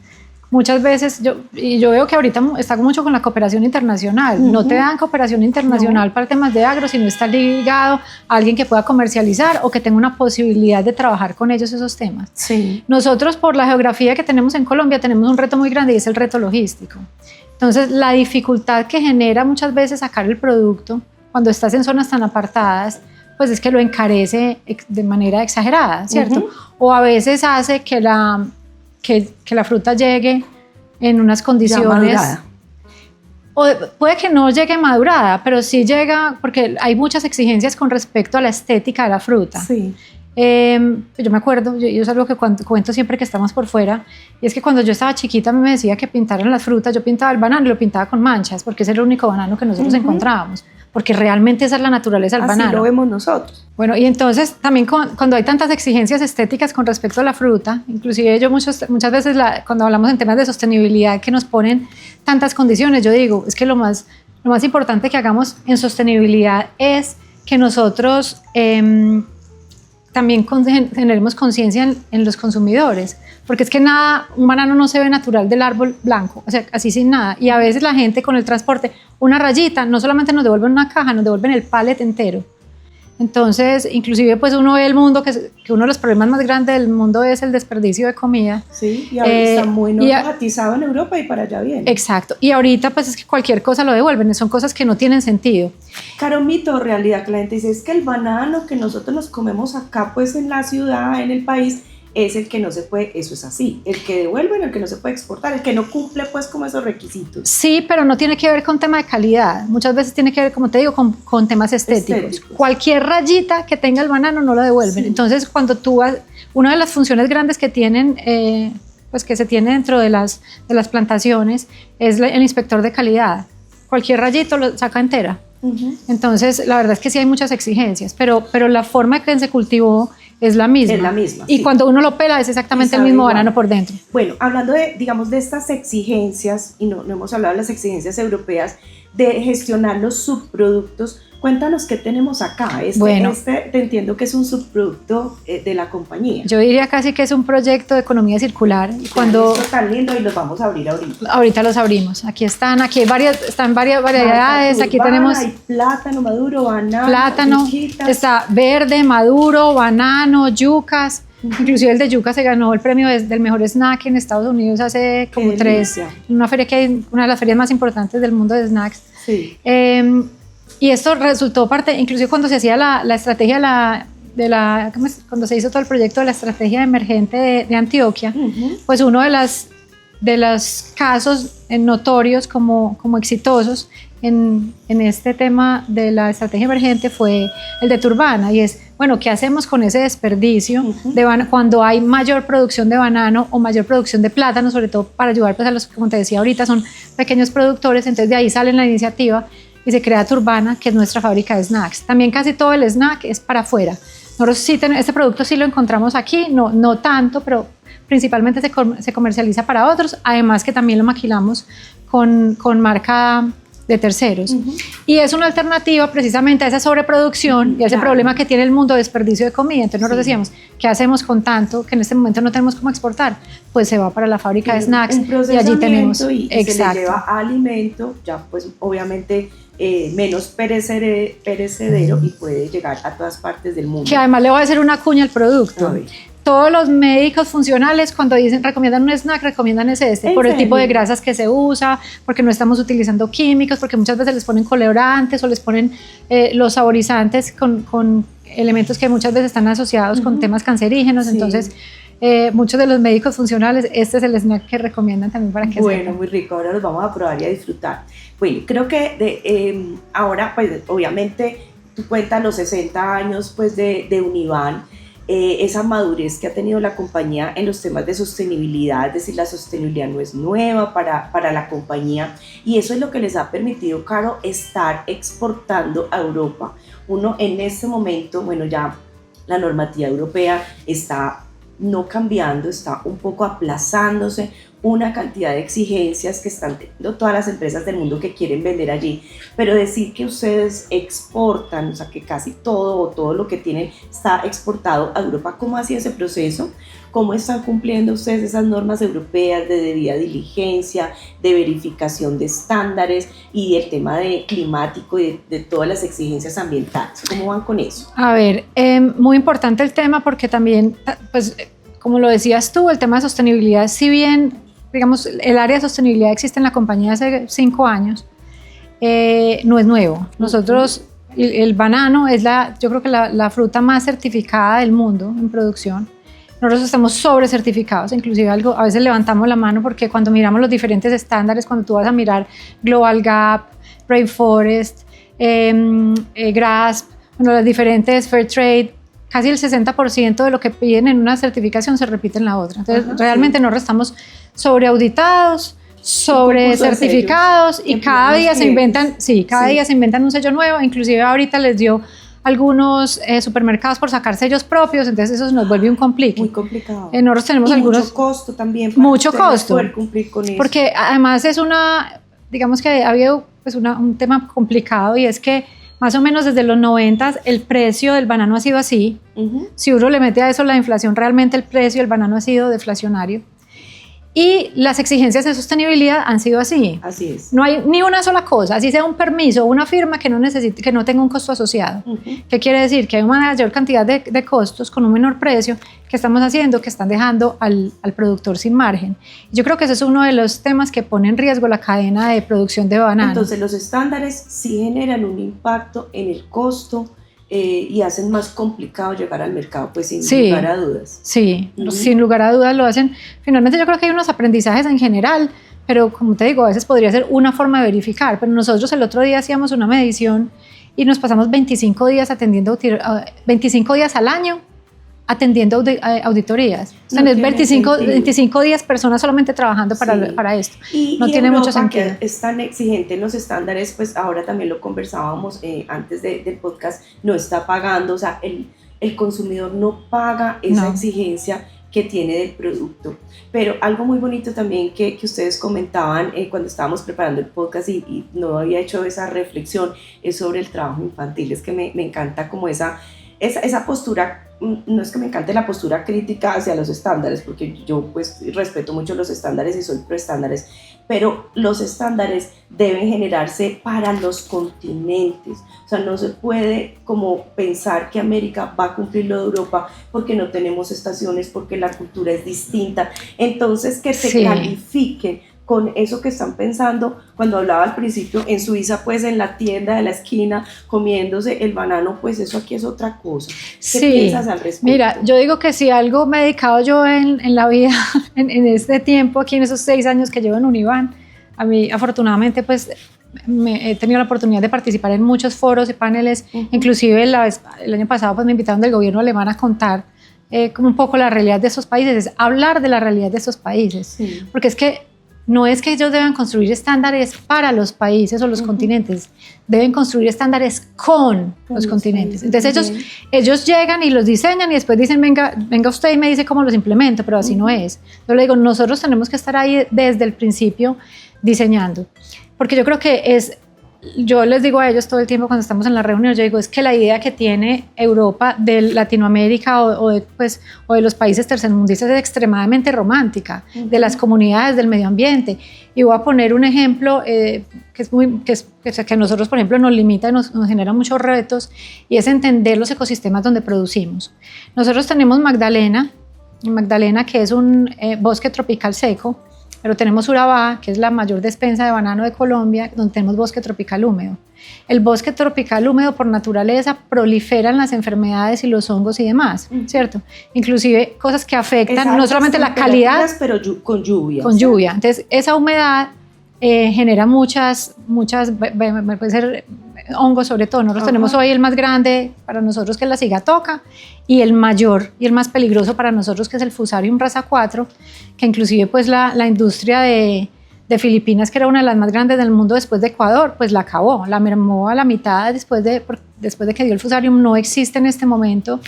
Muchas veces, yo veo que ahorita está mucho con la cooperación internacional. No te dan cooperación internacional para temas de agro si no está ligado a alguien que pueda comercializar o que tenga una posibilidad de trabajar con ellos esos temas. Sí. Nosotros, por la geografía que tenemos en Colombia, tenemos un reto muy grande y es el reto logístico. Entonces, la dificultad que genera muchas veces sacar el producto cuando estás en zonas tan apartadas, pues es que lo encarece de manera exagerada, ¿cierto? O a veces hace que la fruta llegue en unas condiciones... Ya madurada. O puede que no llegue madurada, pero sí llega, porque hay muchas exigencias con respecto a la estética de la fruta. Sí. Yo me acuerdo, yo es algo que cuento siempre que estamos por fuera, y es que cuando yo estaba chiquita me decía que pintaran las frutas, yo pintaba el banano y lo pintaba con manchas, porque ese era el único banano que nosotros encontrábamos, porque realmente esa es la naturaleza del banano. Así lo vemos nosotros. Bueno, y entonces también cuando hay tantas exigencias estéticas con respecto a la fruta, inclusive yo muchas veces cuando hablamos en temas de sostenibilidad que nos ponen tantas condiciones, yo digo, es que lo más importante que hagamos en sostenibilidad es que nosotros también generemos conciencia en los consumidores, porque es que un banano no se ve natural del árbol blanco, o sea, así sin nada, y a veces la gente con el transporte, una rayita, no solamente nos devuelven una caja, nos devuelven el pallet entero. Entonces, inclusive pues uno ve el mundo, que uno de los problemas más grandes del mundo es el desperdicio de comida. Sí, y ahora está muy normatizado en Europa y para allá viene. Exacto, y ahorita pues es que cualquier cosa lo devuelven, son cosas que no tienen sentido. Caro, mito o realidad, que la gente dice, es que el banano que nosotros nos comemos acá pues en la ciudad, en el país, es el que no se puede, eso es así, el que devuelven, el que no se puede exportar, el que no cumple pues como esos requisitos. Sí, pero no tiene que ver con tema de calidad, muchas veces tiene que ver, como te digo, con temas estéticos. Cualquier rayita que tenga el banano no lo devuelven. Sí. Entonces, cuando tú vas, una de las funciones grandes que tienen, pues que se tiene dentro de las plantaciones, es el inspector de calidad. Cualquier rayito lo saca entera. Entonces, la verdad es que sí hay muchas exigencias, pero la forma en que se cultivó es la misma. Es la misma. Y sí, cuando uno lo pela es exactamente el mismo banano por dentro. Bueno, hablando digamos, de estas exigencias, y no hemos hablado de las exigencias europeas, de gestionar los subproductos, cuéntanos qué tenemos acá. Te entiendo que es un subproducto de la compañía. Yo diría casi que es un proyecto de economía circular. Y cuando esto tan lindo, y los vamos a abrir ahorita. Ahorita los abrimos. Aquí hay varias variedades. Aquí tenemos hay plátano maduro, banano, plátano, está verde, maduro, banano, yucas. Inclusive el de yuca se ganó el premio del mejor snack en Estados Unidos hace como 3, en una feria que hay, una de las ferias más importantes del mundo de snacks. Sí. Y esto resultó parte, inclusive cuando se hacía la estrategia cuando se hizo todo el proyecto de la estrategia emergente de Antioquia, pues uno de los casos notorios como exitosos en este tema de la estrategia emergente fue el de Turbana, y es, bueno, ¿qué hacemos con ese desperdicio cuando hay mayor producción de banano o mayor producción de plátano, sobre todo para ayudar pues, a los que, como te decía ahorita, son pequeños productores? Entonces de ahí sale la iniciativa y se crea Turbana, que es nuestra fábrica de snacks. También casi todo el snack es para afuera. Nosotros sí este producto sí lo encontramos aquí, no tanto, pero principalmente se comercializa para otros, además que también lo maquilamos con marca de terceros. Y es una alternativa precisamente a esa sobreproducción y a ese problema que tiene el mundo de desperdicio de comida. Entonces nosotros decíamos, ¿qué hacemos con tanto que en este momento no tenemos cómo exportar? Pues se va para la fábrica de snacks y allí tenemos. Y se le lleva alimento, ya pues obviamente menos perecedero y puede llegar a todas partes del mundo. Que además le voy a hacer una cuña al producto. Todos los médicos funcionales cuando recomiendan un snack, recomiendan ese por el tipo de grasas que se usa, porque no estamos utilizando químicos, porque muchas veces les ponen colorantes o les ponen los saborizantes con elementos que muchas veces están asociados con temas cancerígenos. Entonces muchos de los médicos funcionales, este es el snack que recomiendan también para que sepan. Muy rico, ahora los vamos a probar y a disfrutar. Bueno, creo que ahora pues obviamente tú cuentas los 60 años pues de Univan, esa madurez que ha tenido la compañía en los temas de sostenibilidad, es decir, la sostenibilidad no es nueva para la compañía y eso es lo que les ha permitido, Caro, estar exportando a Europa. Uno en este momento, bueno, ya la normativa europea está no cambiando, está un poco aplazándose una cantidad de exigencias que están teniendo todas las empresas del mundo que quieren vender allí, pero decir que ustedes exportan, o sea que casi todo lo que tienen está exportado a Europa, ¿cómo ha sido ese proceso? ¿Cómo están cumpliendo ustedes esas normas europeas de debida diligencia, de verificación de estándares y el tema de climático y de todas las exigencias ambientales? ¿Cómo van con eso? A ver, muy importante el tema porque también, pues, como lo decías tú, el tema de sostenibilidad, si bien digamos, el área de sostenibilidad existe en la compañía hace 5 años, no es nuevo. Nosotros, el banano es yo creo que la fruta más certificada del mundo en producción. Nosotros estamos sobre certificados, inclusive a veces levantamos la mano porque cuando miramos los diferentes estándares, cuando tú vas a mirar Global Gap, Rainforest, GRASP, bueno, las diferentes Fair Trade, casi el 60% de lo que piden en una certificación se repite en la otra. Entonces, realmente nosotros estamos sobreauditados, sobre certificados y cada día se inventan, día se inventan un sello nuevo, inclusive ahorita les dio algunos supermercados por sacar sellos propios, entonces eso nos vuelve un complique. Muy complicado. Nosotros tenemos mucho costo también. Mucho costo. Poder cumplir con eso. Porque además es digamos que ha habido pues un tema complicado y es que más o menos desde los 90 el precio del banano ha sido así. Si uno le mete a eso la inflación, realmente el precio del banano ha sido deflacionario. Y las exigencias de sostenibilidad han sido así. Así es. No hay ni una sola cosa, así sea un permiso o una firma que no tenga un costo asociado. ¿Qué quiere decir? Que hay una mayor cantidad de costos con un menor precio que estamos haciendo, que están dejando al productor sin margen. Yo creo que ese es uno de los temas que pone en riesgo la cadena de producción de banano. Entonces los estándares sí generan un impacto en el costo y hacen más complicado llegar al mercado, pues sin lugar a dudas. Sí, sin lugar a dudas lo hacen. Finalmente yo creo que hay unos aprendizajes en general, pero como te digo, a veces podría ser una forma de verificar, pero nosotros el otro día hacíamos una medición y nos pasamos 25 días atendiendo, 25 días al año atendiendo auditorías. O sea, 25 días personas solamente trabajando para esto. No tiene mucho sentido. Es tan exigente en los estándares, pues ahora también lo conversábamos antes del podcast, no está pagando, o sea, el consumidor no paga esa exigencia que tiene del producto. Pero algo muy bonito también que ustedes comentaban cuando estábamos preparando el podcast y no había hecho esa reflexión, es sobre el trabajo infantil. Es que me encanta como esa postura. No es que me encante la postura crítica hacia los estándares, porque yo pues respeto mucho los estándares y soy pro estándares, pero los estándares deben generarse para los continentes. O sea, no se puede como pensar que América va a cumplir lo de Europa porque no tenemos estaciones, porque la cultura es distinta. Entonces, que se califiquen con eso que están pensando. Cuando hablaba al principio, en Suiza, pues en la tienda de la esquina, comiéndose el banano, pues eso aquí es otra cosa. ¿Qué piensas al respecto? Mira, yo digo que si algo me he dedicado yo en la vida, en este tiempo, aquí en esos 6 años que llevo en Univan, a mí afortunadamente pues he tenido la oportunidad de participar en muchos foros y paneles, inclusive el año pasado pues me invitaron del gobierno alemán a contar como un poco la realidad de esos países, es hablar de la realidad de esos países, porque es que no es que ellos deban construir estándares para los países o los continentes, deben construir estándares con los continentes. Entonces ellos llegan y los diseñan y después dicen, venga usted y me dice cómo los implemento, pero así no es. Yo le digo, nosotros tenemos que estar ahí desde el principio diseñando, porque yo creo que yo les digo a ellos todo el tiempo cuando estamos en la reunión, yo digo, es que la idea que tiene Europa de Latinoamérica o de los países tercermundistas es extremadamente romántica, de las comunidades, del medio ambiente. Y voy a poner un ejemplo que a nosotros, por ejemplo, nos limita y nos genera muchos retos, y es entender los ecosistemas donde producimos. Nosotros tenemos Magdalena, que es un bosque tropical seco, pero tenemos Urabá, que es la mayor despensa de banano de Colombia, donde tenemos bosque tropical húmedo. El bosque tropical húmedo, por naturaleza, proliferan las enfermedades y los hongos y demás, ¿cierto? Inclusive cosas que afectan no solamente la calidad, pero con lluvia. Con lluvia. Entonces, esa humedad genera muchas, puede ser hongos sobre todo. Nosotros tenemos hoy el más grande para nosotros, que es la cigatoca, y el mayor y el más peligroso para nosotros, que es el Fusarium raza 4, que inclusive pues la industria de Filipinas, que era una de las más grandes del mundo después de Ecuador, pues la acabó, la mermó a la mitad después de que dio el Fusarium. No existe en este momento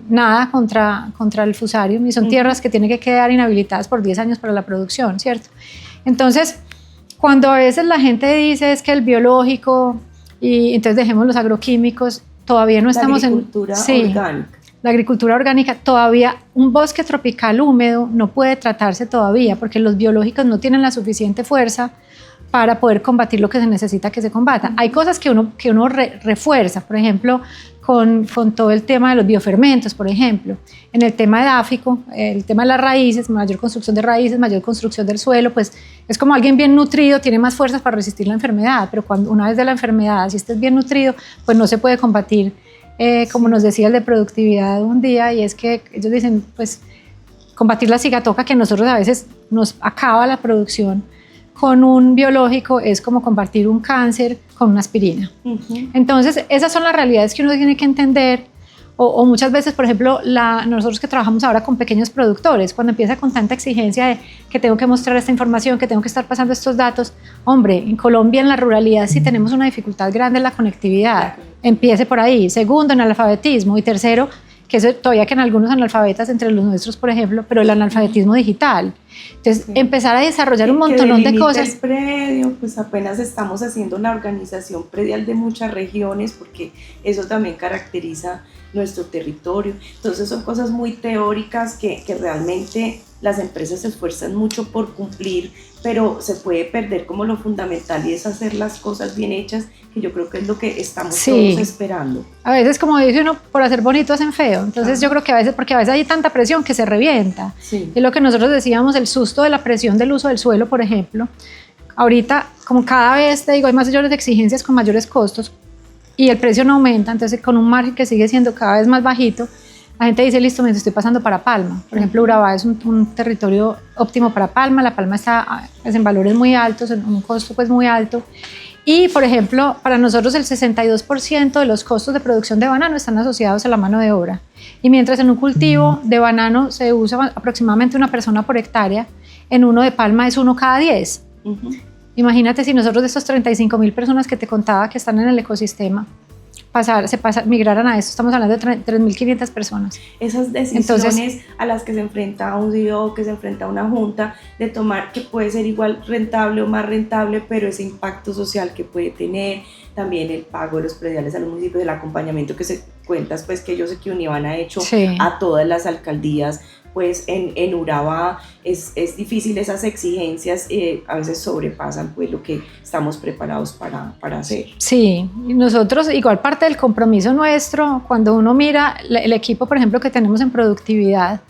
nada contra el Fusarium, y son tierras que tienen que quedar inhabilitadas por 10 años para la producción, ¿cierto? Entonces, cuando a veces la gente dice es que el biológico, y entonces dejemos los agroquímicos, todavía no estamos en... orgánica. La agricultura orgánica, todavía un bosque tropical húmedo no puede tratarse todavía, porque los biológicos no tienen la suficiente fuerza para poder combatir lo que se necesita que se combata. Hay cosas que uno refuerza, por ejemplo, con todo el tema de los biofermentos, por ejemplo. En el tema edáfico, el tema de las raíces, mayor construcción de raíces, mayor construcción del suelo, pues es como alguien bien nutrido, tiene más fuerzas para resistir la enfermedad, pero una vez de la enfermedad, si estés bien nutrido, pues no se puede combatir, como nos decía el de productividad un día, y es que ellos dicen, pues combatir la cigatoca, que nosotros a veces nos acaba la producción, con un biológico es como combatir un cáncer con una aspirina. Entonces, esas son las realidades que uno tiene que entender, o muchas veces, por ejemplo, nosotros que trabajamos ahora con pequeños productores, cuando empieza con tanta exigencia de que tengo que mostrar esta información, que tengo que estar pasando estos datos, hombre, en Colombia, en la ruralidad, sí tenemos una dificultad grande en la conectividad. Empiece por ahí. Segundo, en el alfabetismo. Y tercero, que eso todavía que en algunos analfabetas entre los nuestros, por ejemplo, pero el analfabetismo digital. Entonces, empezar a desarrollar un montón de cosas. El predio, pues apenas estamos haciendo una organización predial de muchas regiones, porque eso también caracteriza nuestro territorio. Entonces son cosas muy teóricas que realmente las empresas se esfuerzan mucho por cumplir, pero se puede perder como lo fundamental, y es hacer las cosas bien hechas, que yo creo que es lo que estamos todos esperando. A veces, como dice uno, por hacer bonito hacen feo. Entonces yo creo que porque a veces hay tanta presión que se revienta. Es lo que nosotros decíamos, el susto de la presión del uso del suelo, por ejemplo. Ahorita, como cada vez, te digo, hay mayores exigencias con mayores costos y el precio no aumenta, entonces con un margen que sigue siendo cada vez más bajito, la gente dice, listo, me estoy pasando para palma. Por ejemplo, Urabá es un territorio óptimo para palma. La palma está en valores muy altos, en un costo pues muy alto. Y, por ejemplo, para nosotros el 62% de los costos de producción de banano están asociados a la mano de obra. Y mientras en un cultivo de banano se usa aproximadamente una persona por hectárea, en uno de palma es 1 cada 10. Imagínate si nosotros de estos 35.000 personas que te contaba que están en el ecosistema, migraran a esto, estamos hablando de 3.500 personas. Esas decisiones a las que se enfrenta un CEO, que se enfrenta una junta, de tomar, que puede ser igual rentable o más rentable, pero ese impacto social que puede tener, también el pago de los prediales a los municipios, el acompañamiento que se cuentas, pues que yo sé que Univan ha hecho a todas las alcaldías, pues en Urabá es difícil, esas exigencias a veces sobrepasan pues lo que estamos preparados para hacer. Sí, y nosotros, igual parte del compromiso nuestro, cuando uno mira el equipo, por ejemplo, que tenemos en productividad,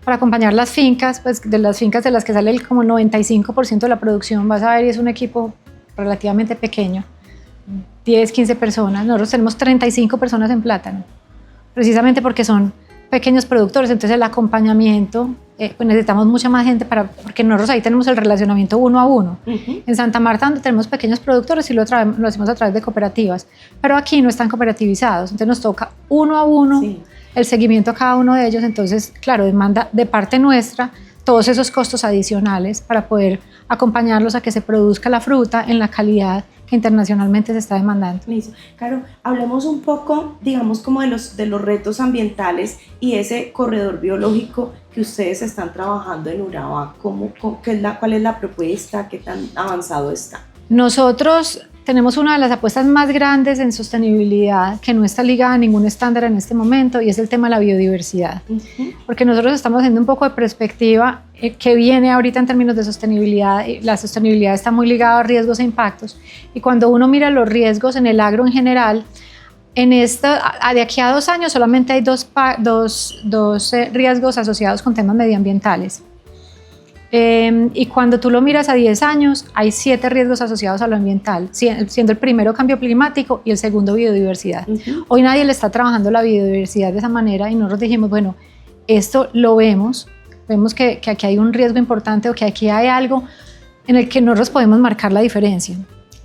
para acompañar las fincas, pues de las fincas de las que sale como 95% de la producción, vas a ver, y es un equipo relativamente pequeño, 10, 15 personas, nosotros tenemos 35 personas en plátano, precisamente porque son pequeños productores, entonces el acompañamiento, pues necesitamos mucha más gente porque nosotros ahí tenemos el relacionamiento 1 a 1. En Santa Marta, donde tenemos pequeños productores, sí lo hacemos a través de cooperativas, pero aquí no están cooperativizados, entonces nos toca 1 a 1 el seguimiento a cada uno de ellos. Entonces, claro, demanda de parte nuestra todos esos costos adicionales para poder acompañarlos a que se produzca la fruta en la calidad que internacionalmente se está demandando. Claro, hablemos un poco, digamos, como de los retos ambientales y ese corredor biológico que ustedes están trabajando en Urabá. ¿Cuál es la propuesta? ¿Qué tan avanzado está? Nosotros tenemos una de las apuestas más grandes en sostenibilidad que no está ligada a ningún estándar en este momento, y es el tema de la biodiversidad. Porque nosotros estamos haciendo un poco de perspectiva que viene ahorita en términos de sostenibilidad. La sostenibilidad está muy ligada a riesgos e impactos, y cuando uno mira los riesgos en el agro en general, de aquí a 2 años solamente hay dos riesgos asociados con temas medioambientales. Y cuando tú lo miras a 10 años, hay 7 riesgos asociados a lo ambiental, siendo el primero cambio climático y el segundo biodiversidad. Hoy nadie le está trabajando la biodiversidad de esa manera, y nosotros dijimos, bueno, esto lo vemos que aquí hay un riesgo importante, o que aquí hay algo en el que nosotros podemos marcar la diferencia.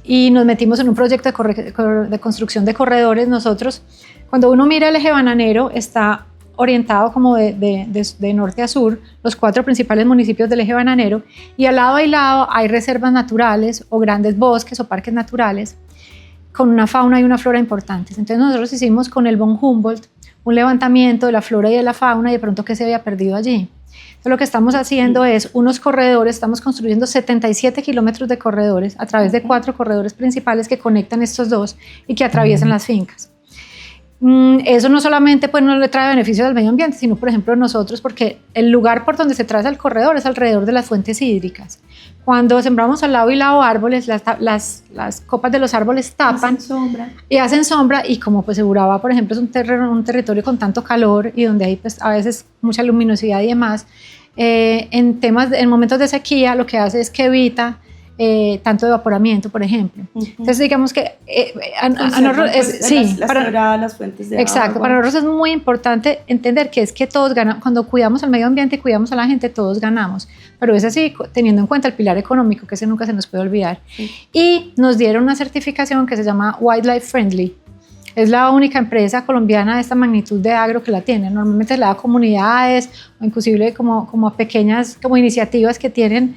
Y nos metimos en un proyecto de construcción de corredores. Nosotros, cuando uno mira el eje bananero, está orientado como de norte a sur, los 4 principales municipios del eje bananero, y al lado y lado hay reservas naturales o grandes bosques o parques naturales con una fauna y una flora importantes. Entonces nosotros hicimos con el von Humboldt un levantamiento de la flora y de la fauna, y de pronto qué se había perdido allí. Entonces lo que estamos haciendo es unos corredores, estamos construyendo 77 kilómetros de corredores a través de 4 corredores principales que conectan estos dos y que atraviesan las fincas. Eso no solamente pues, no le trae beneficios al medio ambiente, sino por ejemplo nosotros, porque el lugar por donde se traza el corredor es alrededor de las fuentes hídricas. Cuando sembramos al lado y lado árboles, las copas de los árboles tapan y hacen sombra, y como pues Urabá, por ejemplo, es un territorio con tanto calor y donde hay pues, a veces mucha luminosidad y demás, en momentos de sequía lo que hace es que evita tanto evaporamiento, por ejemplo. Entonces digamos que las fuentes de exacto, agua. para nosotros es muy importante entender que es que todos ganamos, cuando cuidamos el medio ambiente y cuidamos a la gente, todos ganamos, pero es así teniendo en cuenta el pilar económico, que ese nunca se nos puede olvidar. Y nos dieron una certificación que se llama Wildlife Friendly. Es la única empresa colombiana de esta magnitud de agro que la tiene. Normalmente se la da a comunidades o inclusive como a pequeñas como iniciativas que tienen,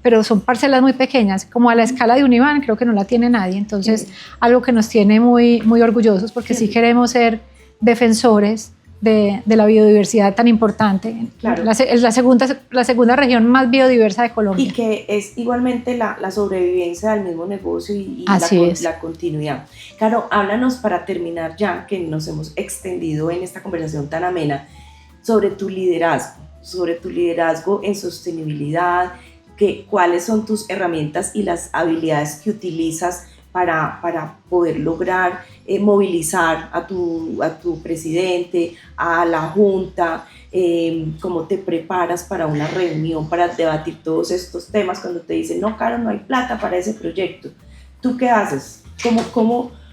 pero son parcelas muy pequeñas, como a la escala de Univan, creo que no la tiene nadie. Entonces, algo que nos tiene muy, muy orgullosos, porque sí queremos ser defensores de la biodiversidad tan importante. Claro. Es la segunda región más biodiversa de Colombia. Y que es igualmente la sobrevivencia del mismo negocio y la continuidad. Claro, háblanos para terminar ya, que nos hemos extendido en esta conversación tan amena, sobre tu liderazgo en sostenibilidad, cuáles son tus herramientas y las habilidades que utilizas para poder lograr movilizar a tu presidente, a la junta, cómo te preparas para una reunión, para debatir todos estos temas cuando te dicen, no, Caro, no hay plata para ese proyecto. ¿Tú qué haces?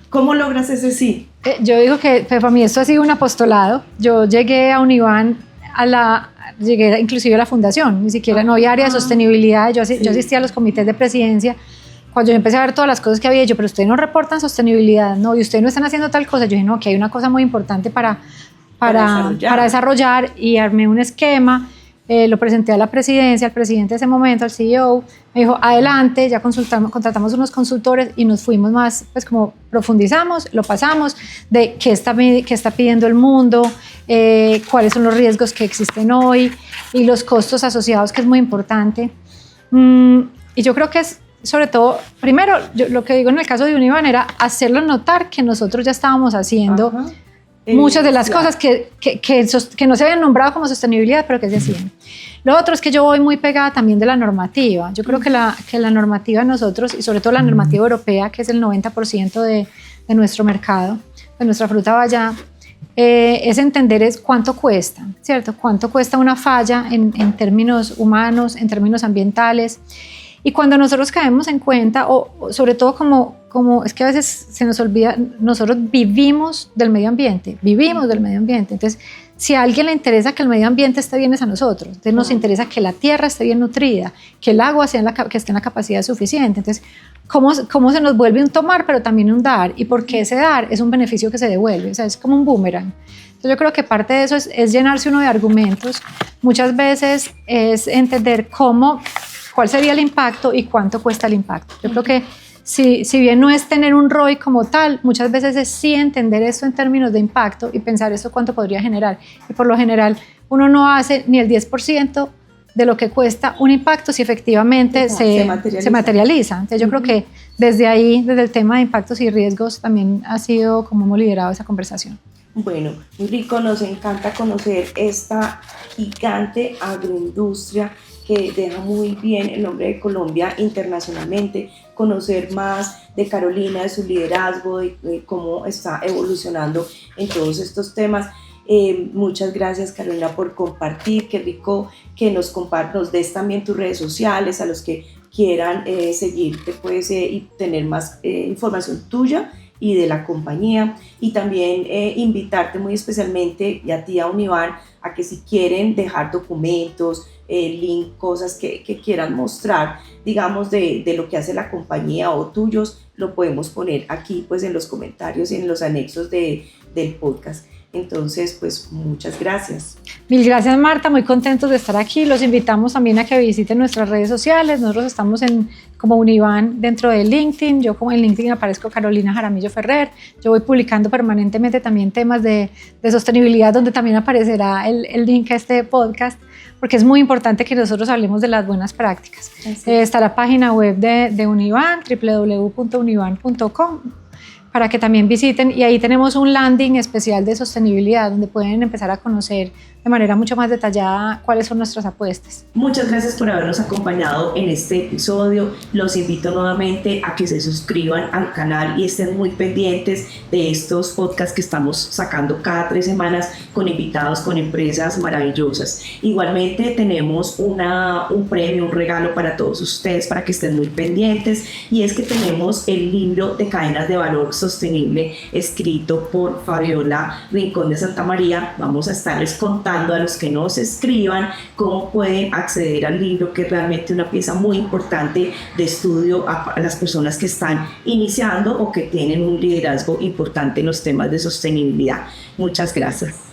¿Cómo logras ese sí? Yo digo que para mí esto ha sido un apostolado. Yo llegué a Univan, llegué inclusive a la fundación, ni siquiera no había área de sostenibilidad. Yo asistía a los comités de presidencia. Cuando yo empecé a ver todas las cosas que había, pero ustedes no reportan sostenibilidad, no, y ustedes no están haciendo tal cosa. Yo dije, no, que hay una cosa muy importante para desarrollar, y armé un esquema, lo presenté a la presidencia, al presidente de ese momento, al CEO, me dijo, adelante, ya contratamos unos consultores y nos fuimos más, pues como profundizamos, lo pasamos, de qué está pidiendo el mundo, cuáles son los riesgos que existen hoy y los costos asociados, que es muy importante. Y yo creo que es, sobre todo, primero, lo que digo en el caso de Univan era hacerlo notar que nosotros ya estábamos haciendo muchas de las cosas que no se habían nombrado como sostenibilidad, pero que se hacían. Lo otro es que yo voy muy pegada también de la normativa. Yo creo que la normativa de nosotros, y sobre todo la normativa europea, que es el 90% de nuestro mercado, de nuestra fruta vallá, es entender cuánto cuesta, ¿cierto? Cuánto cuesta una falla en términos humanos, en términos ambientales. Y cuando nosotros caemos en cuenta, o sobre todo como es que a veces se nos olvida, nosotros vivimos del medio ambiente. Entonces, si a alguien le interesa que el medio ambiente esté bien es a nosotros. Entonces nos interesa que la tierra esté bien nutrida, que el agua que esté en la capacidad suficiente. Entonces, ¿cómo se nos vuelve un tomar, pero también un dar? Y porque ese dar es un beneficio que se devuelve, o sea, es como un boomerang. Entonces yo creo que parte de eso es llenarse uno de argumentos. Muchas veces es entender cuál sería el impacto y cuánto cuesta el impacto. Yo creo que si bien no es tener un ROI como tal, muchas veces es sí entender esto en términos de impacto y pensar esto cuánto podría generar. Y por lo general uno no hace ni el 10% de lo que cuesta un impacto si efectivamente se materializa. Entonces yo creo que desde ahí, desde el tema de impactos y riesgos, también ha sido como hemos liderado esa conversación. Bueno, muy rico, nos encanta conocer esta gigante agroindustria que deja muy bien el nombre de Colombia internacionalmente, conocer más de Carolina, de su liderazgo, de cómo está evolucionando en todos estos temas. Muchas gracias, Carolina, por compartir. Qué rico que nos des también tus redes sociales a los que quieran seguirte pues, y tener más información tuya y de la compañía, y también invitarte muy especialmente, y a ti, a Univan, a que si quieren dejar documentos, link, cosas que quieran mostrar, digamos, de lo que hace la compañía o tuyos, lo podemos poner aquí pues en los comentarios y en los anexos del podcast. Entonces, pues muchas gracias. Mil gracias, Marta, muy contentos de estar aquí. Los invitamos también a que visiten nuestras redes sociales. Nosotros estamos como Univan dentro de LinkedIn. Yo como en LinkedIn aparezco Carolina Jaramillo Ferrer. Yo voy publicando permanentemente también temas de sostenibilidad, donde también aparecerá el link a este podcast, porque es muy importante que nosotros hablemos de las buenas prácticas. Está la página web de Univan, www.univan.com, para que también visiten, y ahí tenemos un landing especial de sostenibilidad donde pueden empezar a conocer de manera mucho más detallada cuáles son nuestras apuestas. Muchas gracias por habernos acompañado en este episodio. Los invito nuevamente a que se suscriban al canal y estén muy pendientes de estos podcasts que estamos sacando cada 3 semanas con invitados, con empresas maravillosas. Igualmente tenemos un premio, un regalo para todos ustedes para que estén muy pendientes, y es que tenemos el libro de Cadenas de Valor Sostenible escrito por Fabiola Rincón de Santa María. Vamos a estarles contando a los que nos escriban cómo pueden acceder al libro, que es realmente una pieza muy importante de estudio a las personas que están iniciando o que tienen un liderazgo importante en los temas de sostenibilidad. Muchas gracias.